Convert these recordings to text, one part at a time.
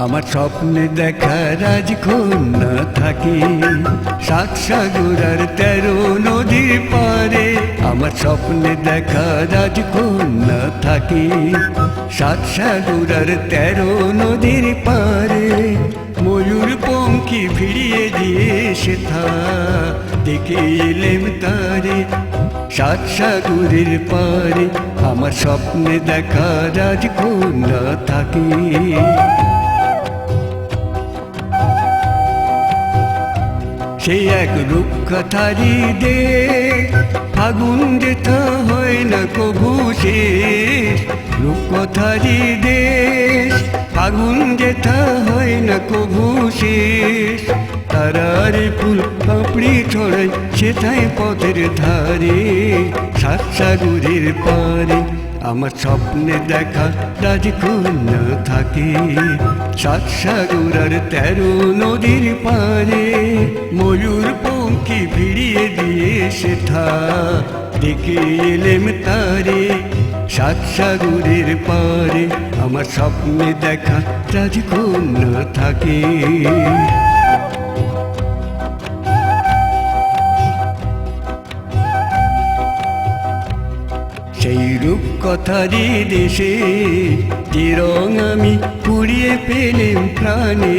আমার স্বপ্নে দেখা রাজকন্যা থাকি সাত সাগর আর 13 নদীর পারে। আমার স্বপ্নে দেখা রাজকন্যা থাকি সাত সাগর আর 13 নদীর পারে। ময়ূর পঙ্খী ভিড়িয়ে দিয়ে সেথা দেখে এলেম তারে সাত সাগরের পারে। আমার স্বপ্নে দেখা রাজকন্যা থাকি। সে এক রূপকথারি দে ফাগুন যেথা হয় না কভু শেষ। রূপকথারি দেশ ফাগুন যেথা হয় না কভু শেষ। তারার ফুল পাপড়ি ছড়াই সেথায় পথের ধারে সাত সাগরের পারে। আমার স্বপ্নে দেখা রাজকন্যা থাকে সাত সাগর আর 13 নদীর পারে। ময়ূর পঙ্খী ভিড়িয়ে দিয়ে সেথা দেখে এলেম তারে সাত সাগরের পারে। আমার স্বপ্নে দেখা রাজকন্যা থাকে। সেই রূপকথারি দেশে যে রং আমি কুড়িয়ে পেলেম প্রাণে।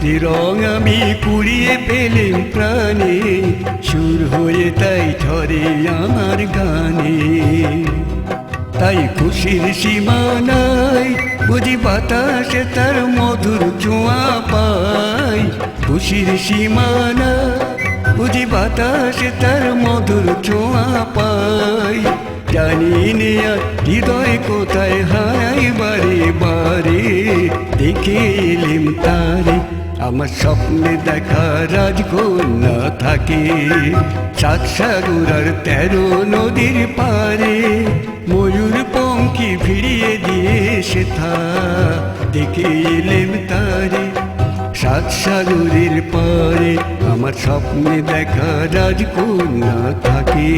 যে রং আমি কুড়িয়ে পেলেম প্রাণে সুর হয়ে তাই ঝরে আমার গানে। তাই খুশির সীমা নাই বুঝি বাতাসে তার মধুর ছোঁয়া পাই। খুশির সীমা নাই বুঝি বাতাসে তার মধুর ছোঁয়া পাই। জানি নে আর হৃদয় কোথায় হারাই বারে বারে দেখে এলেম তারে। আমার স্বপ্নে দেখা রাজকন্যা থাকে সাত সাগর আর 13 নদীর পারে। ময়ূর পঙ্খী ভিড়িয়ে দিয়ে সেথা দেখে এলেম তারে সাত সাগরের পারে। আমার স্বপ্নে দেখা রাজকন্যা থাকে।